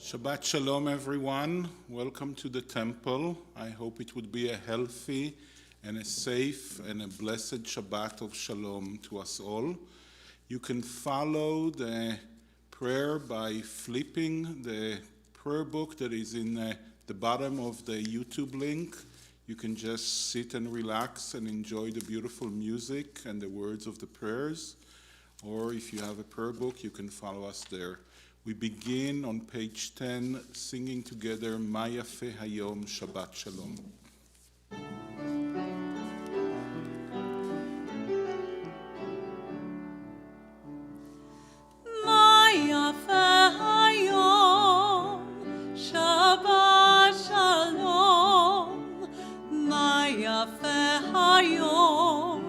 Shabbat Shalom, everyone. Welcome to the temple. I hope it would be a healthy and a safe and a blessed Shabbat of Shalom to us all. You can follow the prayer by flipping the prayer book that is in the bottom of the YouTube link. You can just sit and relax and enjoy the beautiful music and the words of the prayers. Or if you have a prayer book, you can follow us there. We begin on page 10, singing together, Ma Yafeh Hayom, Shabbat Shalom. Ma Yafeh Hayom, Shabbat Shalom. Ma Yafeh Hayom,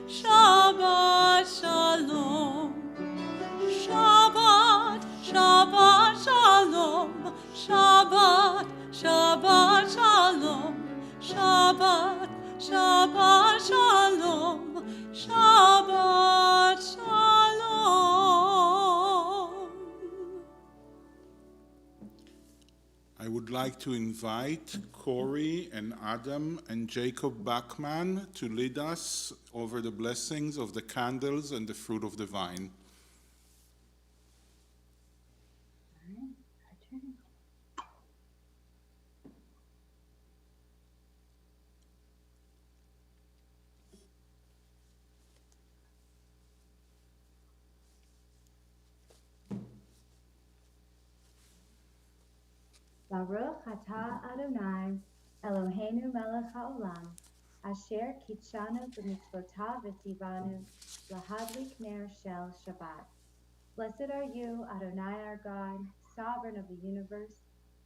Shabbat Shalom. Shabbat, Shabbat Shalom, Shabbat, Shabbat Shalom, Shabbat, Shabbat Shalom, Shabbat Shalom. I would like to invite Corey and Adam and Jacob Bachman to lead us over the blessings of the candles and the fruit of the vine. Baruch atah Adonai, Eloheinu melech haolam, asher kitshanu b'mitzvotav v'tzivanu lahadlik ner shel Shabbat. Blessed are you, Adonai our God, sovereign of the universe,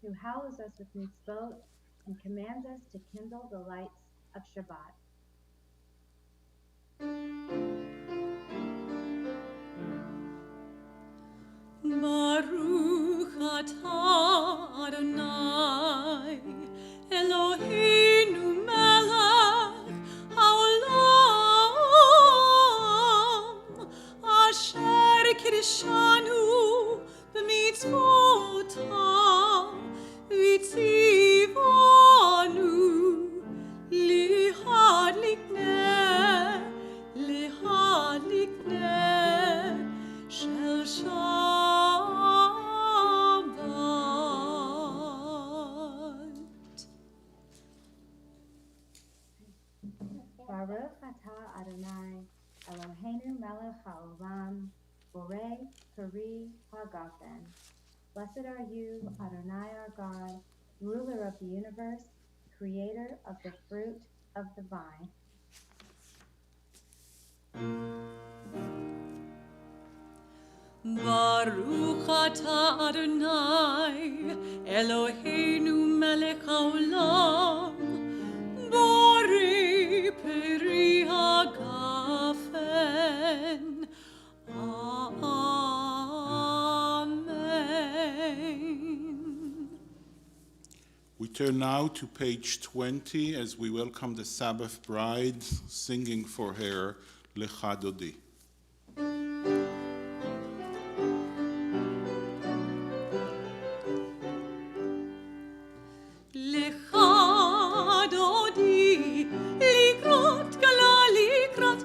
who hallows us with mitzvot and commands us to kindle the lights of Shabbat. Baruch atah Adonai, Eloheinu melech haolam, asher kiddushanu b'mitzvotav v'tzivanu lihadlik ner shel Shabbat. Baruch atah Adonai, Eloheinu melech haolam, borei peri hagafen. Blessed are you, Adonai our God, ruler of the universe, creator of the fruit of the vine. Baruch atah Adonai, Eloheinu melech haolam, borei peri hagafen. Amen. We turn now to page 20 as we welcome the Sabbath bride, singing for her, Lecha Dodi. Lecha dodi, likrat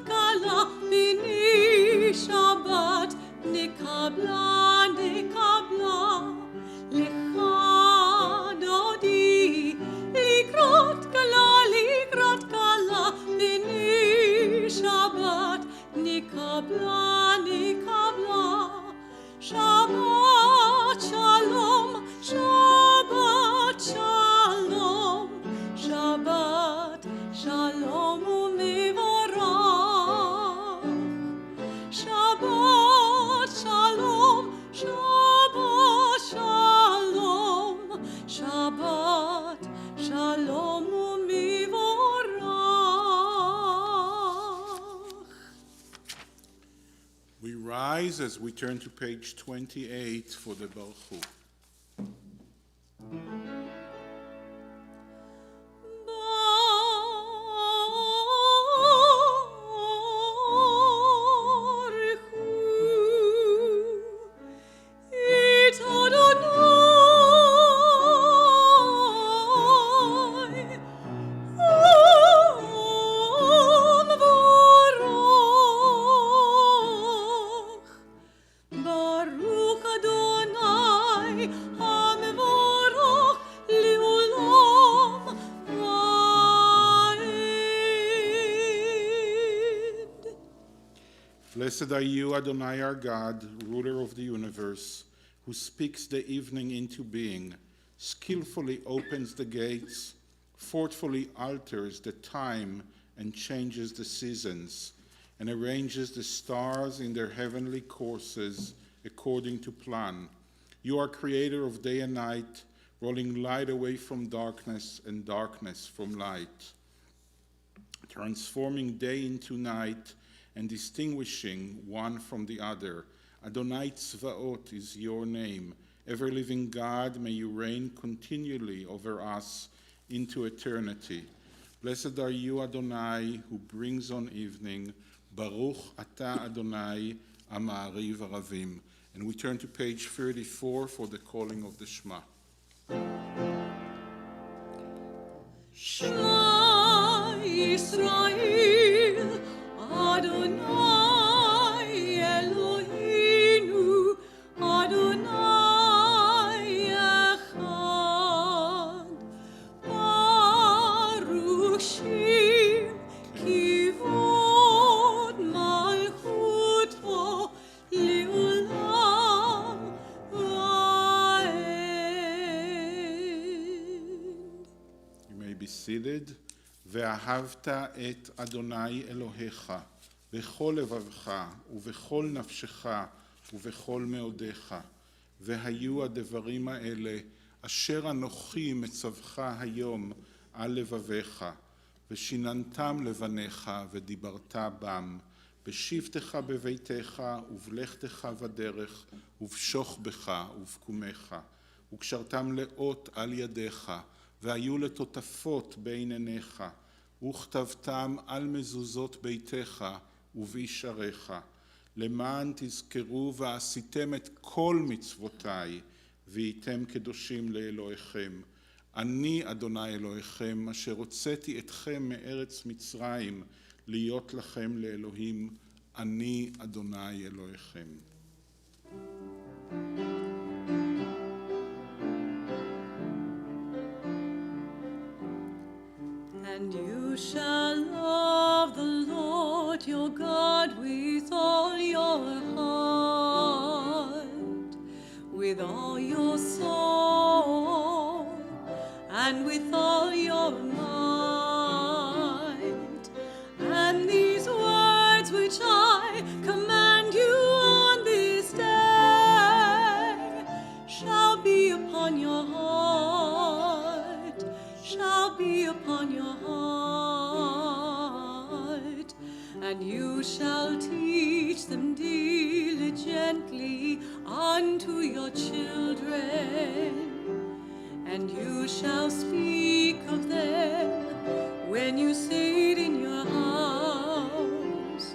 kala, b'nei Shabbat, nekabla. Lecha dodi, likrat kala, b'nei Shabbat, nekabla. Shabbat shalom, Shabbat shalom, Shabbat shalom u'mevorach. Shabbat shalom, Shabbat shalom, Shabbat shalom u'mevorach. We rise as we turn to page 28 for the Berlow. It Adonai Blessed are you, Adonai our God, ruler of the universe, who speaks the evening into being, skillfully opens the gates, forcefully alters the time and changes the seasons, and arranges the stars in their heavenly courses according to plan. You are creator of day and night, rolling light away from darkness and darkness from light, transforming day into night and distinguishing one from the other. Adonai Tzvaot is your name. Ever-living God, may you reign continually over us into eternity. Blessed are you, Adonai, who brings on evening. Baruch Ata Adonai Ama'ariv Aravim. And we turn to page 34 for the calling of the Shema. Shema Yisrael, Adonai Eloheinu, Adonai Echad. Baruch Shem Kivod Malchuto Leolam Vaed. You may be seated. ואהבת את אדוני אלוהיך בכל לבבך ובכל נפשך ובכל מאודיך. והיו הדברים האלה אשר אנוכי מצווך היום על לבביך, ושיננתם לבניך ודיברת בם, בשבתך בביתך ובלכתך בדרך ובשוכבך ובקומך, וקשרתם לאות על ידיך, והיו לטוטפות בין עיניך, וכתבתם על מזוזות ביתך ובישריך, למען תזכרו ועשיתם את כל מצוותיי, והייתם קדושים לאלוהיכם. אני אדוני אלוהיכם, אשר הוצאתי אתכם מארץ מצרים, להיות לכם לאלוהים. אני אדוני אלוהיכם. And you shall love the Lord your God with all your heart, with all your soul, and with all your might. And these words which I command you on this day shall be upon your heart, shall be upon your heart. And you shall teach them diligently unto your children, and you shall speak of them when you sit in your house,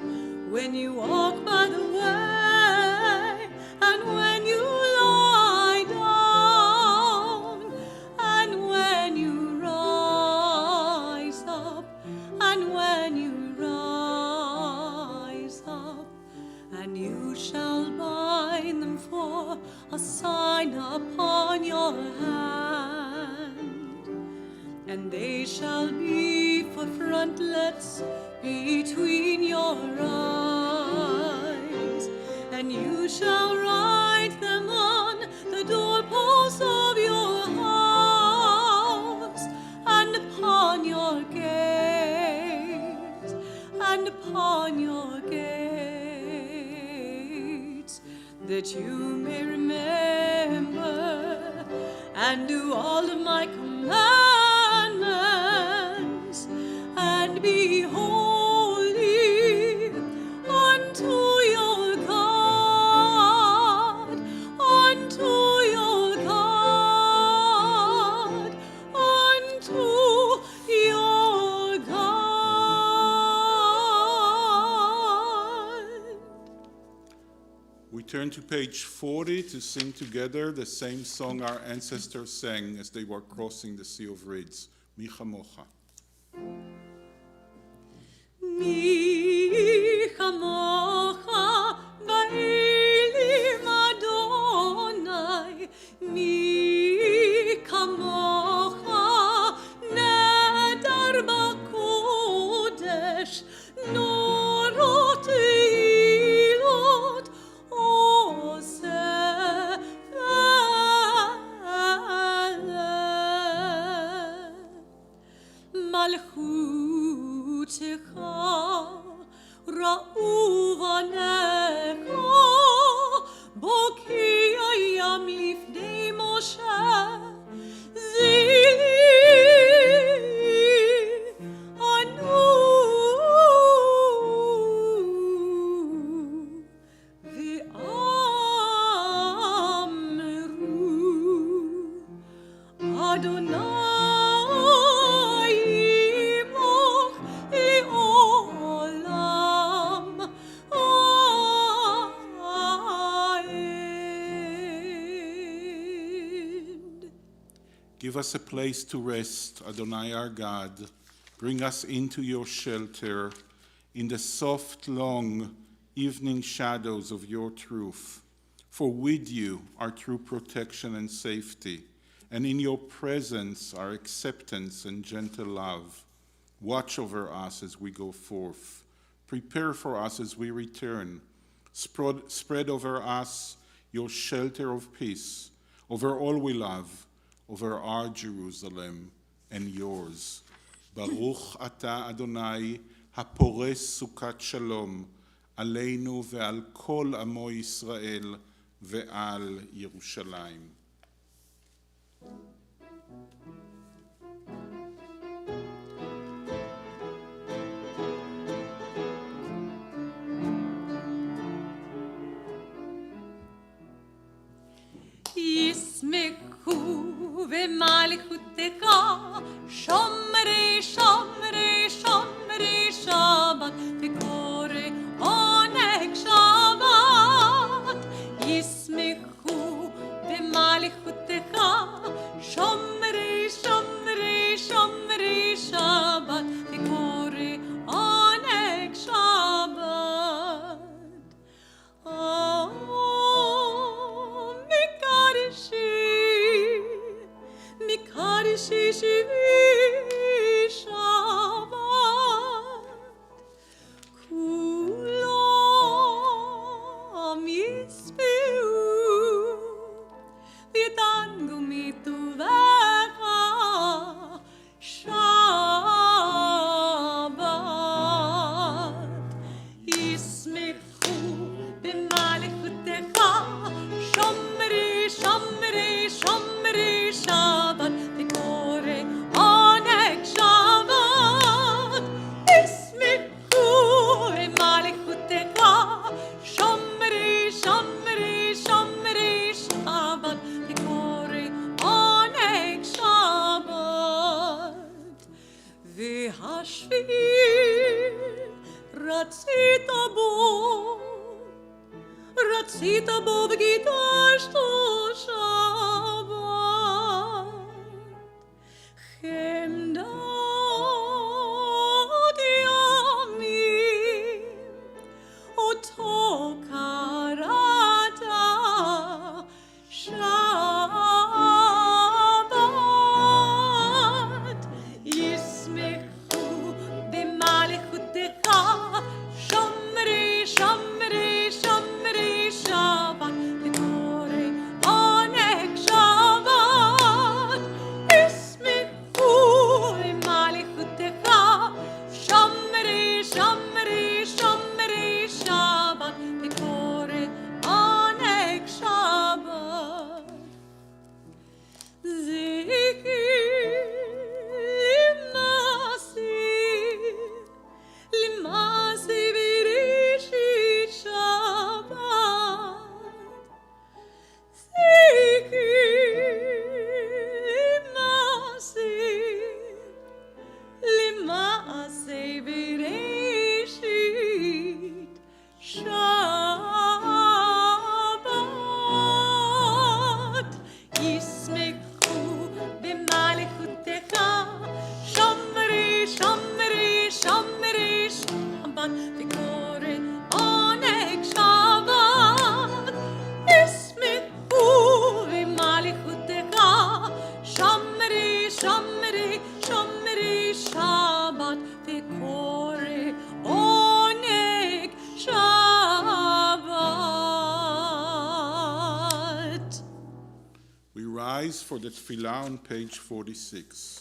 when you walk by the way, and when you lie down, and when you rise up, and when you rise up. And you shall bind them for a sign upon your hand, and they shall be for frontlets between your eyes. And you shall write them on the doorposts of your house, and upon your gates, and upon your gates, that you may remember and do all of my commandments, and be holy unto your God, unto your God, unto your God. We turn to page 40 to sing together the same song our ancestors sang as they were crossing the Sea of Reeds. Mi chamocha. Mi chamocha ba'elim Adonai, mi chamocha nedar ba'kodesh norot מלכותך, ראו בניך, בוקע ים לפני משה, זילי ענו ואמרו, אדוני ימוך לעולם עד. Give us a place to rest, Adonai our God. Bring us into your shelter in the soft, long evening shadows of your truth. For with you are true protection and safety, and in your presence are acceptance and gentle love. Watch over us as we go forth. Prepare for us as we return. Spread over us your shelter of peace, over all we love, over our Jerusalem and yours. Baruch ata Adonai, הפורש סוכת שלום, עלינו ועל כל עמו ישראל ועל ירושלים. ישמחו במלכותך, שומרי שומרי שומרי שבת, וקורא עונג שבת. ישמחו במלכותך, שומרי שומרי שומרי שבת, וקורא עונג שבת. מקדשי שבי שבת, כולם יצביעו ויתענגו מטובך שבת. ישמחו במלכותך, שומרי שומרי שומרי שבת, וקורא עונג שבת. ישמחו במלכותך, שומרי שומרי שומרי שבת, וקורא עונג שבת. והשביל רצית בו וקידשתו שבת. חמדת ימים אותו קראת שבת. ישמחו במלכותך, שומרי שומרי שומרי שבת, וקורא עונג שבת. ישמחו במלכותך, שומרי שומרי שומרי שבת, וקורא עונג שבת. למעשי בראשית שבת, למעשי בראשית שבת. ישמחו במלכותך, שומרי שומרי שומרי שבת, וקורא עונג שבת. ישמחו במלכותך, שומרי שומרי שומרי שבת, וקורא עונג שבת. We rise for the tefillah on page 46.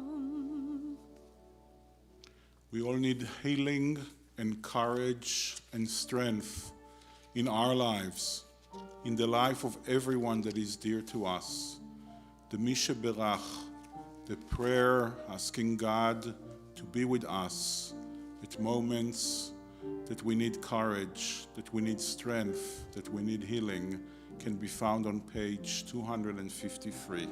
down. We all need healing and courage and strength in our lives, in the life of everyone that is dear to us. The Misha Berach, the prayer asking God to be with us at moments that we need courage, that we need strength, that we need healing, can be found on page 253.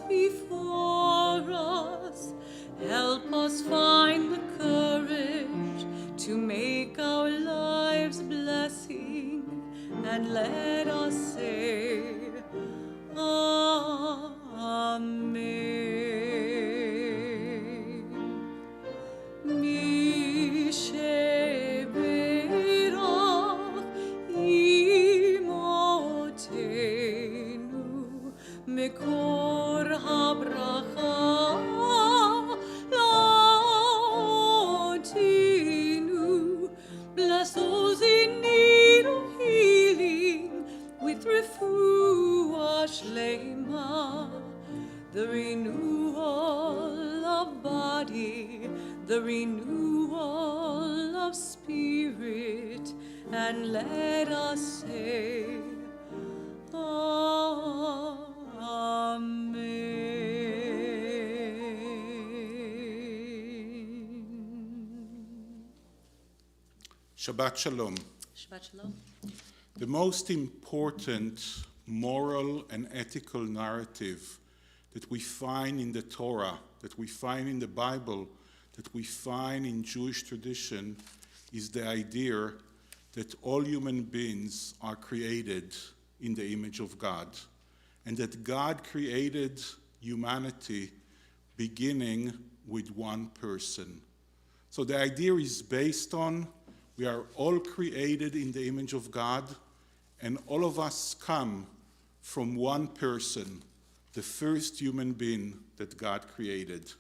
Before us, help us find the courage to make our lives blessing, and let us say, Amen. Mishe berach imotenu mekor habracha laotinu. Bless those in need of healing with refuah shlema, the renewal of body, the renewal of spirit, and let us say, Amen. Shabbat Shalom. Shabbat Shalom. The most important moral and ethical narrative that we find in the Torah, that we find in the Bible, that we find in Jewish tradition is the idea that all human beings are created in the image of God, and that God created humanity beginning with one person. So the idea is based on we are all created in the image of God, and all of us come from one person, the first human being that God created.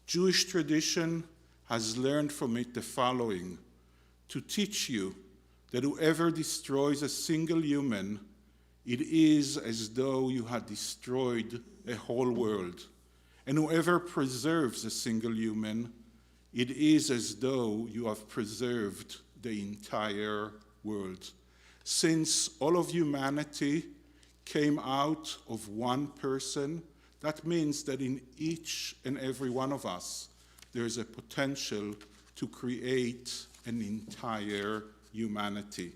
Jewish tradition has learned from it the following: to teach you that whoever destroys a single human, it is as though you had destroyed a whole world. And whoever preserves a single human, it is as though you have preserved the entire world. Since all of humanity came out of one person, that means that in each and every one of us, there is a potential to create an entire humanity.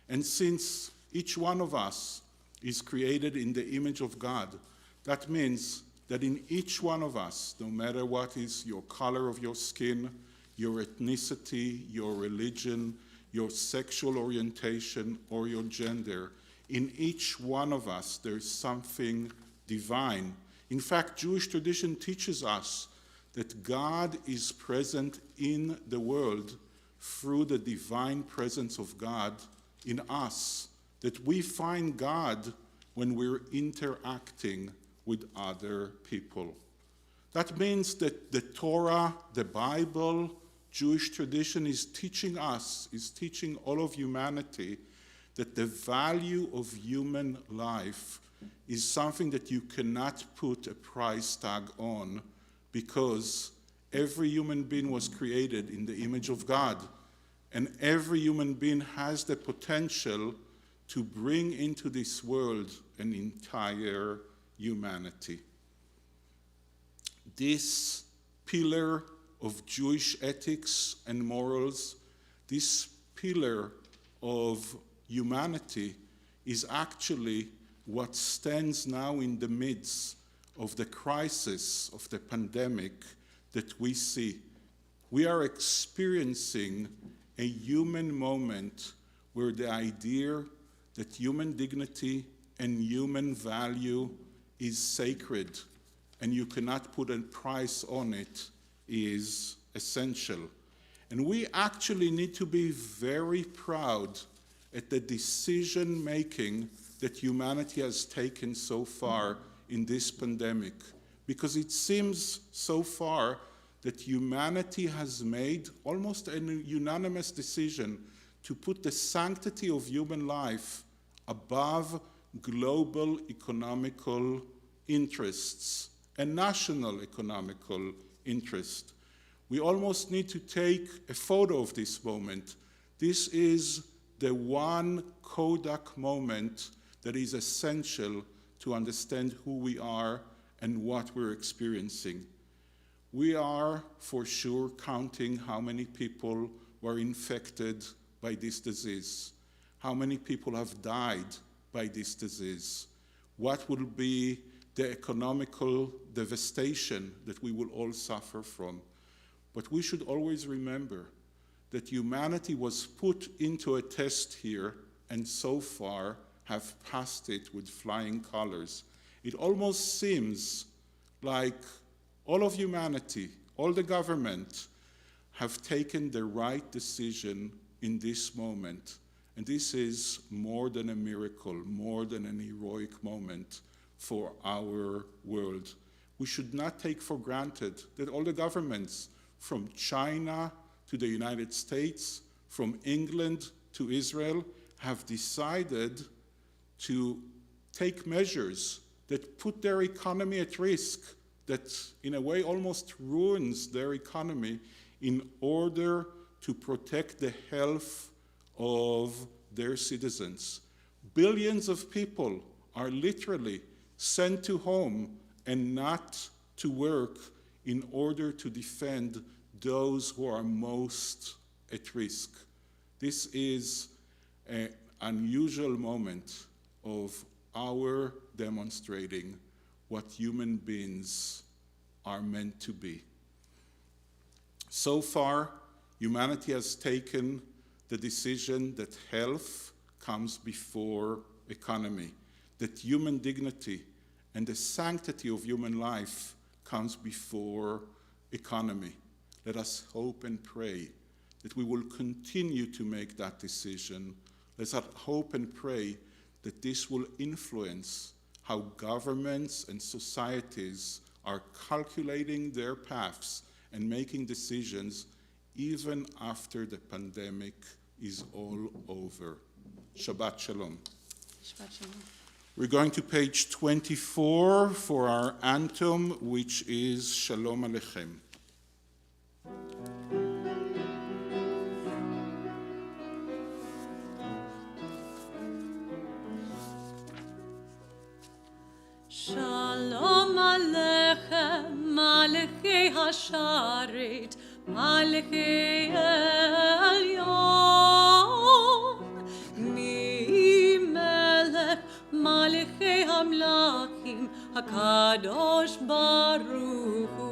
And since each one of us is created in the image of God, that means that in each one of us, no matter what is your color of your skin, your ethnicity, your religion, your sexual orientation, or your gender, in each one of us there's something divine. In fact, Jewish tradition teaches us that God is present in the world through the divine presence of God in us, that we find God when we're interacting with other people. That means that the Torah, the Bible, Jewish tradition is teaching us, is teaching all of humanity that the value of human life is something that you cannot put a price tag on, because every human being was created in the image of God, and every human being has the potential to bring into this world an entire humanity. This pillar of Jewish ethics and morals, this pillar of humanity, is actually what stands now in the midst of the crisis of the pandemic that we see. We are experiencing a human moment where the idea that human dignity and human value is sacred, and you cannot put a price on it, is essential. And we actually need to be very proud at the decision-making that humanity has taken so far in this pandemic, because it seems so far that humanity has made almost a unanimous decision to put the sanctity of human life above global economical interests and national economical interest. We almost need to take a photo of this moment. This is the one Kodak moment that is essential to understand who we are and what we're experiencing. We are for sure counting how many people were infected by this disease, how many people have died by this disease, what will be the economical devastation that we will all suffer from. But we should always remember that humanity was put into a test here, and so far have passed it with flying colors. It almost seems like all of humanity, all the government, have taken the right decision in this moment. And this is more than a miracle, more than an heroic moment for our world. We should not take for granted that all the governments, from China to the United States, from England to Israel, have decided to take measures that put their economy at risk, that in a way almost ruins their economy, in order to protect the health of their citizens. Billions of people are literally sent to home and not to work in order to defend those who are most at risk. This is an unusual moment of our demonstrating what human beings are meant to be. So far, humanity has taken the decision that health comes before economy, that human dignity and the sanctity of human life comes before economy. Let us hope and pray that we will continue to make that decision. Let's hope and pray that this will influence how governments and societies are calculating their paths and making decisions even after the pandemic is all over. Shabbat Shalom. Shabbat Shalom. We're going to page 24 for our anthem, which is Shalom Aleichem. Shalom Aleichem, Malachei Hasharet, Malachei Elyon, Mi Melech, Malachei Hamlachim, HaKadosh Baruch Hu.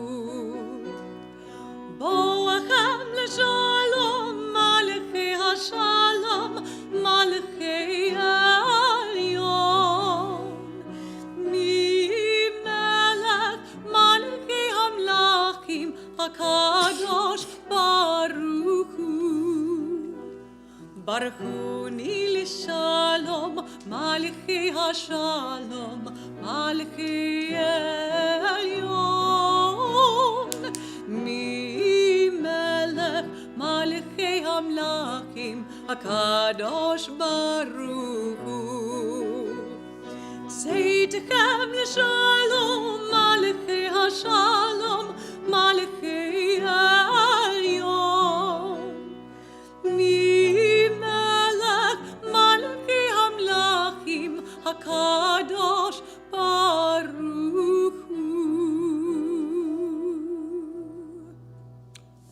Boachem LeShalom, Malachei HaShalom, Malachei Elyon, Mi Melech, Malachei Hamlachim, HaKadosh Baruch Hu. Baruchuni LeShalom, Malachei HaShalom, Malachei Elyon, Mi Melech, Malachei Hamlachim, HaKadosh Baruch Hu. Seitechem LeShalom, Malachei HaShalom, Malachei Elyon, Mi Melech, Malachei Hamlachim, HaKadosh Baruch Hu.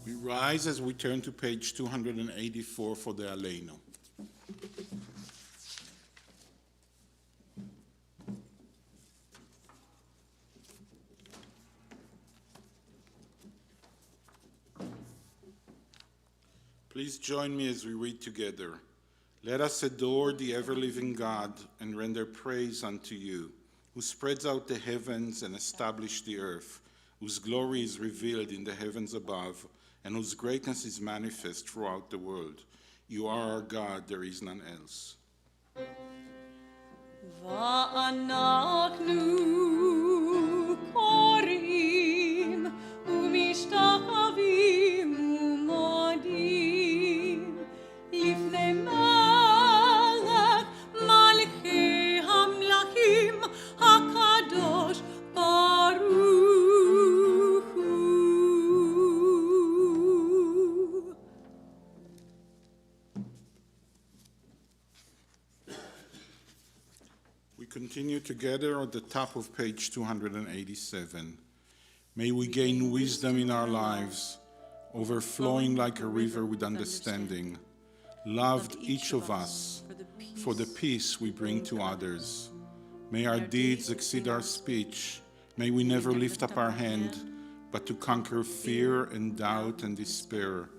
We rise as we turn to page 284 for the Aleinu. Please join me as we read together. Let us adore the ever-living God and render praise unto you, who spreads out the heavens and established the earth, whose glory is revealed in the heavens above, and whose greatness is manifest throughout the world. You are our God, there is none else. ואנחנו קוראים ומשתחווים ומודים לפני מלך מלכי המלכים הקדוש ברוך הוא. We continue together at the top of page 287. May we gain wisdom in our lives, overflowing like a river with understanding, loved each of us for the peace we bring to others. May our deeds exceed our speech. May we never lift up our hand, but to conquer fear and doubt and despair.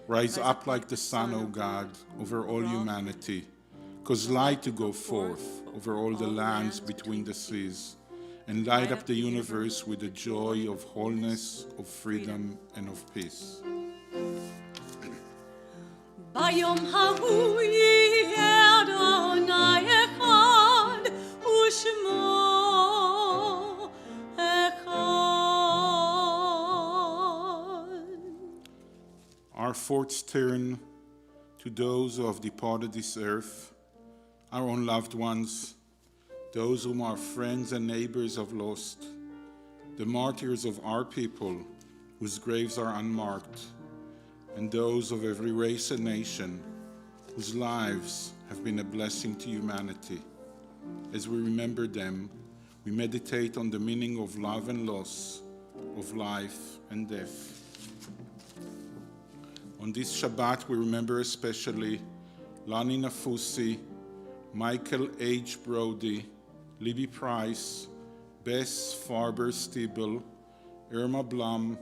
Rise up like the sun, O God, over all humanity. Cause light to go forth over all the lands between the seas, and light up the universe with the joy of wholeness, of freedom, and of peace. ביום ההוא יהיה אדוני אחד ושמו אחד. Our thoughts turn to those who have departed this earth, our own loved ones, those whom our friends and neighbors have lost, the martyrs of our people whose graves are unmarked, and those of every race and nation whose lives have been a blessing to humanity. As we remember them, we meditate on the meaning of love and loss, of life and death. On this Shabbat, we remember especially Lani Nafusi, Michael H. Brody, Libby Price, Bess Farber Stiebel, Irma Blum,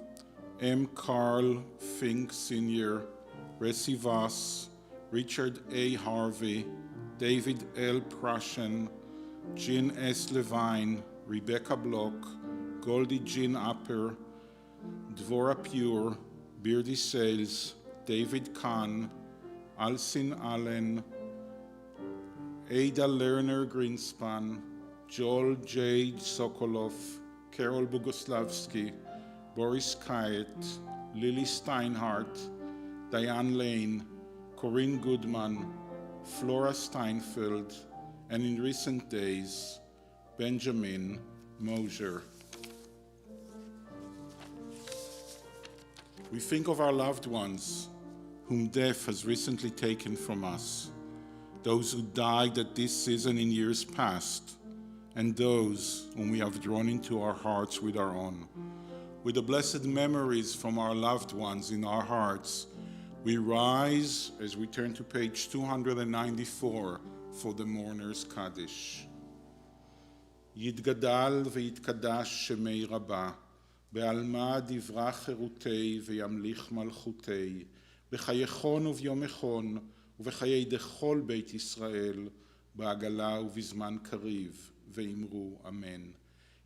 M. Carl Fink Sr., Ressi Voss, Richard A. Harvey, David L. Prussian, Jean S. Levine, Rebecca Block, Goldie Jean Upper, Dvora Pure, Beardy Sales, David Kahn, Alcin Allen, Ada Lerner Greenspan, Joel J. Sokolov, Carol Bogoslavsky, Boris Kayet, Lily Steinhardt, Diane Lane, Corinne Goodman, Flora Steinfeld, and in recent days, Benjamin Mosier. We think of our loved ones whom death has recently taken from us, those who died at this season in years past, and those whom we have drawn into our hearts with our own. With the blessed memories from our loved ones in our hearts, we rise as we turn to page 294 for the Mourner's Kaddish. יתגדל ויתקדש שמי רבה, בעלמא דברה חירותי וימליך מלכותי, בחייכון וביומכון ובחיי דכל בית ישראל, בעגלה ובזמן קריב, ואמרו אמן.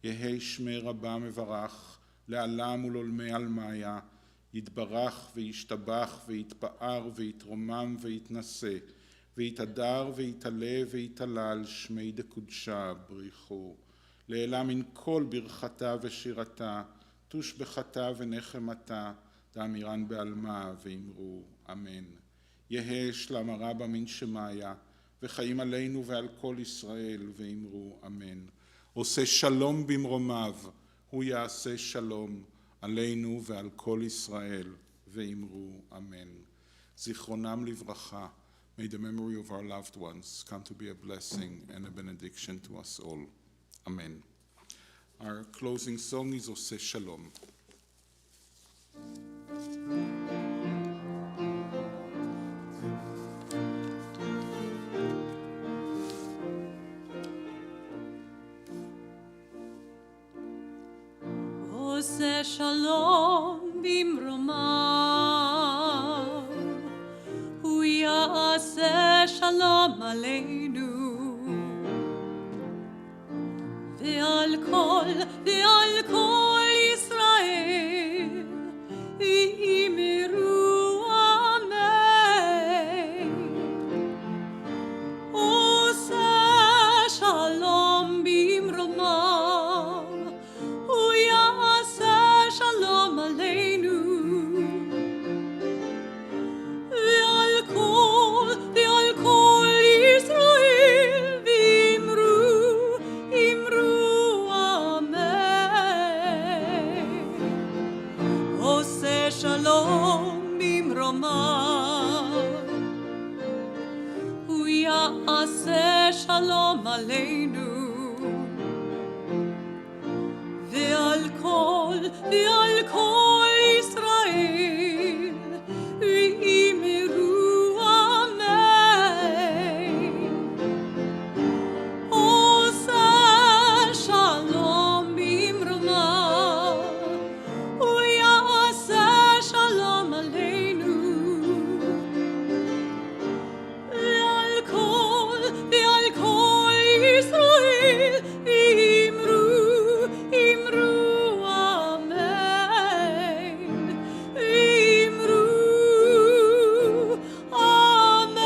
יהי שמי רבה מברך, לעלם ולעולמי עלמיה, יתברך וישתבח ויתפאר ויתרומם ויתנשא, ויתהדר ויתעלה ויתהלל שמי דקודשה בריחו. לעילה מן כל ברכתה ושירתה, תושבחתה ונחמתה, דאמירן בעלמה ואמרו אמן. יהא שלמה רבה מן שמיה, וחיים עלינו ועל כל ישראל ואמרו אמן. עושה שלום במרומיו, הוא יעשה שלום עלינו ועל כל ישראל ואמרו אמן. זיכרונם לברכה. May the memory of our loved ones come to be a blessing and a benediction to us all. Amen. Our closing song is Oseh Shalom. עושה שלום במרומיו, הוא יעשה שלום עלינו, ועל כל ישראל יאמרו אמן. עושה שלום במרומם, הוא יעשה שלום עלינו. ועל כל ישראל אמרו אמן. עושה שלום במרומם, הוא יעשה שלום עלינו. ועל כל ישראל אמרו אמן. עושה שלום במרומם, הוא יעשה שלום עלינו. ועל כל ישראל אמרו אמן. אמרו אמן.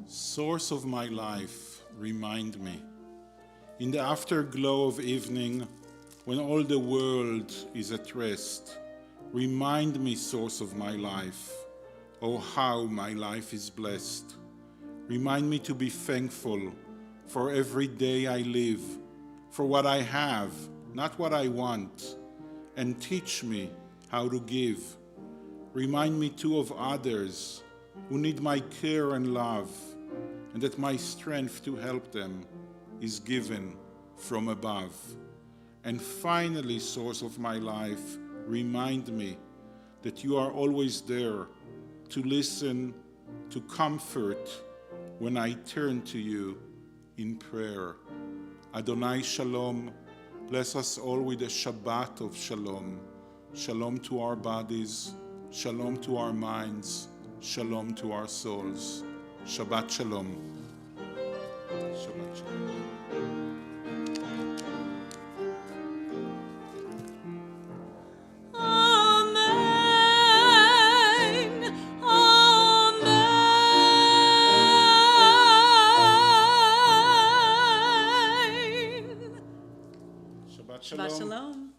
Source of my life, remind me. In the afterglow of evening, when all the world is at rest, remind me, source of my life, oh how my life is blessed. Remind me to be thankful for every day I live, for what I have, not what I want, and teach me how to give. Remind me too of others who need my care and love, and that my strength to help them is given from above. And finally, source of my life, remind me that you are always there to listen, to comfort when I turn to you in prayer. Adonai Shalom, bless us all with a Shabbat of Shalom. Shalom to our bodies, Shalom to our minds, Shalom to our souls. Shabbat Shalom. Shabbat Shalom. Amen. Amen. Shabbat Shabbat Shalom. shalom.